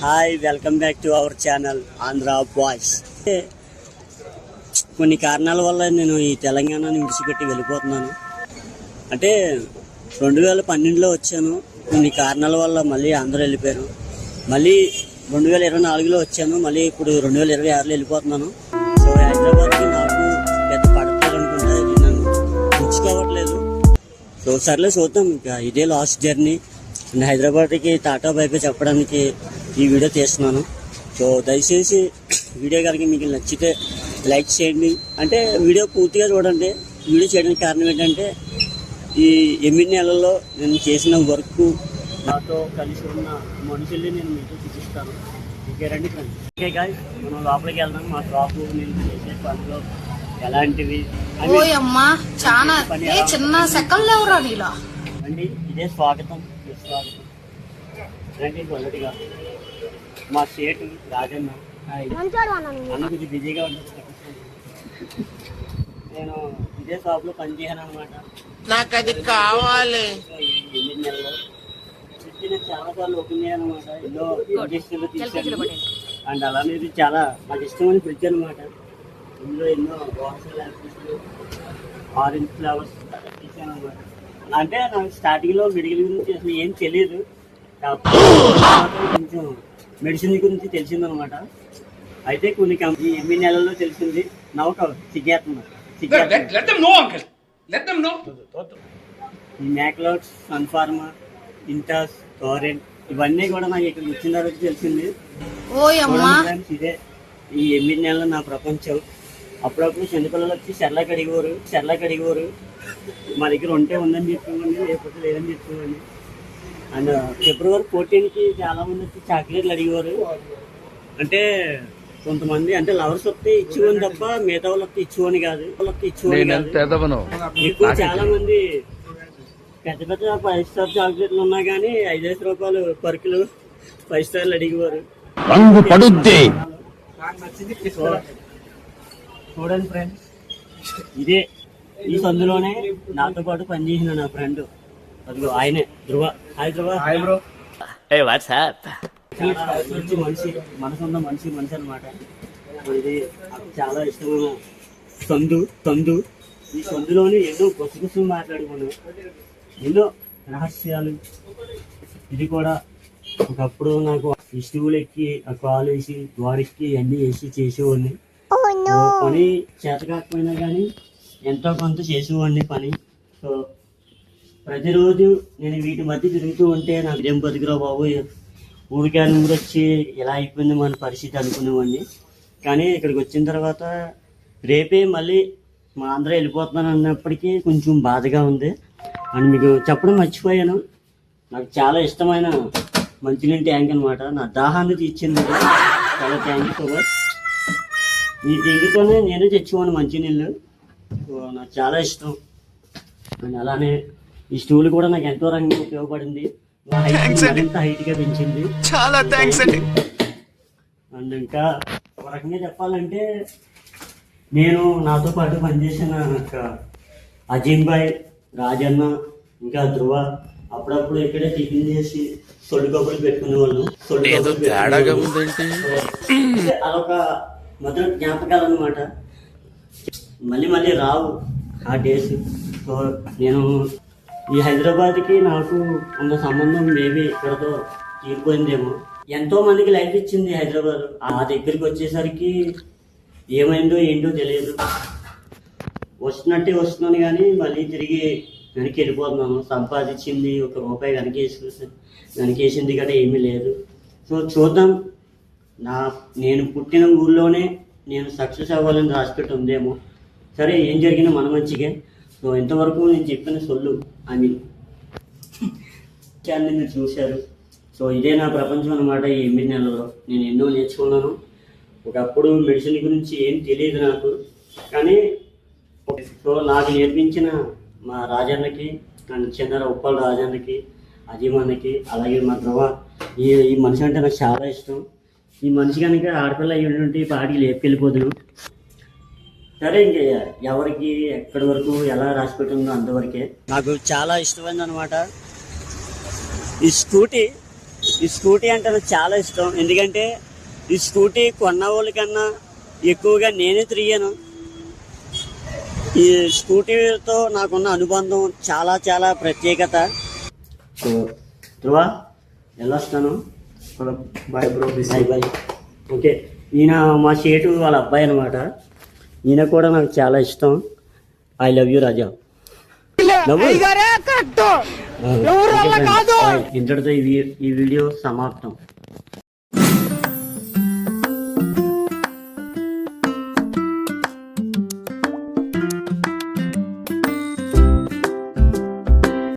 Hi, welcome back to our channel Andhra boys. కొన్ని కారణాల వల్ల నేను ఈ తెలంగాణని విడిచిపెట్టి వెళ్ళిపోతున్నాను. అంటే 2012లో వచ్చాను, కొన్ని కారణాల వల్ల మళ్ళీ ఆంధ్ర వెళ్ళిపోయాను. మళ్ళీ 2024లో వచ్చాను, మళ్ళీ ఇప్పుడు 2026లో వెళ్ళిపోతున్నాను. సో హైదరాబాద్కి నాకు పెద్ద పడట్లేదు అనుకుంటా, నన్ను పుచ్చుకోవట్లేదు. సో సర్లే చూద్దాం, ఇంకా ఇదే లాస్ట్ జర్నీ. అండ్ హైదరాబాద్కి టాటా బైపై చెప్పడానికి ఈ వీడియో తీస్తున్నాను. సో దయచేసి వీడియో కనుక మీకు నచ్చితే లైక్ చేయండి. అంటే వీడియో పూర్తిగా చూడండి. వీడియో చేయడానికి కారణం ఏంటంటే ఈ 8 నెలల్లో నేను చేసిన వర్క్, నాతో కలిసి ఉన్న మనుషుల్ని నేను మీతో చూపిస్తాను. ఓకే రండి ఫ్రెండ్స్. ఓకే గాయ్స్, మనం లోపలికి వెళ్దాం. మా షాపు నేను చేసే పనిలో ఎలాంటివి చిన్న సెకండ్ అండి. ఇదే స్వాగతం. రండి మొదటిగా మా షేటు రాజన్న. అన్న కొంచెం బిజీగా ఉంటుంది. నేను ఇదే షాప్లో పనిచేయను అనమాట. నాకు అది కావాలి. 8 నెలల్లో నేను చాలా సార్లు ఓపెన్ చేయాలి అనమాట. ఎన్నో ఇండస్ట్రీలో తీసాను. అండ్ అలానే ఇది చాలా నాకు ఇష్టమైన ఫ్రిడ్జ్ అనమాట. ఇందులో ఎన్నో వాటర్ యాక్టివ్స్, ఆరెంజ్ ఫ్లవర్స్ తీసాను అనమాట. అంటే నాకు స్టార్టింగ్లో మెడికల్ గురించి అసలు ఏం తెలియదు, కొంచెం మెడిసిన్ గురించి తెలిసిందనమాట. అయితే కొన్ని కంపెనీ 8 నెలల్లో తెలిసింది. నౌక సిగ్గేస్తున్నారు. ఈ మ్యాక్లాక్స్, సన్ఫార్మా, ఇంటాస్, టోరెంట్ ఇవన్నీ కూడా నాకు ఇక్కడ వచ్చిన తర్వాత తెలిసింది. ఇదే ఈ 8 నెలలు నా ప్రపంచం. అప్పుడప్పుడు చిన్నపిల్లలు వచ్చి సెర్లాక్ అడిగేవారు. మా దగ్గర ఉంటే ఉందని చెప్పేవాడిని, లేకపోతే లేదని చెప్పేవాడిని. అండ్ ఫిబ్రవరి 14కి చాలా మంది వచ్చి చాక్లెట్లు అడిగేవారు. అంటే కొంతమంది అంటే లవర్స్ వస్తే ఇచ్చేవాని తప్ప మిగతా వాళ్ళు వస్తే ఇచ్చేవాని కాదు. ఎక్కువ చాలా మంది పెద్ద 5 స్టార్ చాక్లెట్లు ఉన్నా కానీ 5 రూపాయలు పరుకులు 5 స్టార్లు అడిగేవారు. చూడండి ఫ్రెండ్స్, ఇదే ఈ సందులోనే నాతో పాటు పనిచేసిన నా ఫ్రెండ్, అదిగో ఆయనే Dhruva. Hi Dhruva. Hi bro. Hey what's up. మంచి మనిషి, మనసున్న మనిషి అనమాట. ఇది చాలా ఇష్టమైన సందు. ఈ సందులోనే ఎన్నో గుసగుసలు మాట్లాడుకున్నాం, ఎన్నో రహస్యాలు. ఇది కూడా ఒకప్పుడు నాకు ఈ స్టూల్ ఎక్కి ఆ కాలు వేసి గోడెక్కి అన్నీ వేసి చేసేవాడిని. పని చేత కాకపోయినా కానీ ఎంతో కొంత చేసేవాడిని పని. సో ప్రతిరోజు నేను వీటి మధ్య తిరుగుతూ ఉంటే నాకు ఏం బతికిరా బాబు, ఊరికే ఊరొచ్చి ఎలా అయిపోయింది మన పరిస్థితి అనుకునేవాడిని. కానీ ఇక్కడికి వచ్చిన తర్వాత రేపే మళ్ళీ మా ఆంధ్ర వెళ్ళిపోతున్నాను అన్నప్పటికీ కొంచెం బాధగా ఉంది. అని మీకు చెప్పడం మర్చిపోయాను, నాకు చాలా ఇష్టమైన మంచినీళ్ళ ట్యాంక్ అనమాట. నా దాహాన్ని తీర్చింది. చాలా థ్యాంక్ యూ సో మచ్. ఈ ట్యాంక్తోనే నేను తెచ్చుకోను మంచినీళ్ళు. నాకు చాలా ఇష్టం. అండ్ అలానే ఈ స్టూల్ కూడా నాకు ఎంతో రంగా ఉపయోగపడింది. మరింత హైట్గా పెంచింది. చాలా థ్యాంక్స్ అండి. అండ్ ఇంకా ఒక రకంగా చెప్పాలంటే నేను నాతో పాటు పనిచేసిన అజీం భాయ్, రాజన్న, ఇంకా ధ్రువ అప్పుడప్పుడు ఇక్కడే టిఫిన్ చేసి సొల్లు కబుర్లు పెట్టుకునేవాళ్ళు. అదొక మొదటి జ్ఞాపకాలు అనమాట. మళ్ళీ రావు ఆ డేస్. సో నేను ఈ హైదరాబాద్కి నాకు ఉన్న సంబంధం మేబీ ఇక్కడతో తీరిపోయిందేమో. ఎంతో మందికి లైఫ్ ఇచ్చింది హైదరాబాద్. ఆ దగ్గరికి వచ్చేసరికి ఏమైందో ఏంటో తెలియదు. వస్తున్నాను కానీ మళ్ళీ తిరిగి వెనక్కి వెళ్ళిపోతున్నాను. సంపాదించింది ₹1 వెనకేసింది కదా ఏమీ లేదు. సో చూద్దాం, నేను పుట్టిన ఊళ్ళోనే నేను సక్సెస్ అవ్వాలని రాసిపెట్టి ఉందేమో. సరే, ఏం జరిగినా మన మంచిగా. సో ఇంతవరకు నేను చెప్పిన సొల్లు అని మీరు చూశారు. సో ఇదే నా ప్రపంచం అనమాట. ఈ 8 నెలల్లో నేను ఎన్నో నేర్చుకున్నాను. ఒకప్పుడు మెడిసిన్ గురించి ఏం తెలియదు నాకు, కానీ సో నాకు నేర్పించిన మా రాజన్నకి, నన్ను చిన్న ఉప్పల రాజన్నకి, అజీమన్నకి, అలాగే మా ధ్రువ, ఈ మనిషి అంటే నాకు చాలా ఇష్టం. ఈ మనిషి కనుక ఆడపిల్ల అయ్యి ఈ పాటికి లేపుకెళ్ళిపోదును. సరే, ఇంక ఎవరికి ఎక్కడి వరకు ఎలా రాసి పెట్టిందో అంతవరకే. నాకు చాలా ఇష్టమైంది అనమాట ఈ స్కూటీ. ఈ స్కూటీ అంటే నాకు చాలా ఇష్టం. ఎందుకంటే ఈ స్కూటీ కొన్న వాళ్ళకన్నా ఎక్కువగా నేనే తిరిగాను. ఈ స్కూటీతో నాకున్న అనుబంధం చాలా చాలా ప్రత్యేకత. సో ధ్రువ వెళ్ళొస్తాను. Bye bro. Bye bye. Okay, ఈయన మా షేటు వాళ్ళ అబ్బాయి అనమాట. ఈయన కూడా నాకు చాలా ఇష్టం. ఐ లవ్ యూ రాజా. ఇంతటితో ఈ వీడియో సమాప్తం.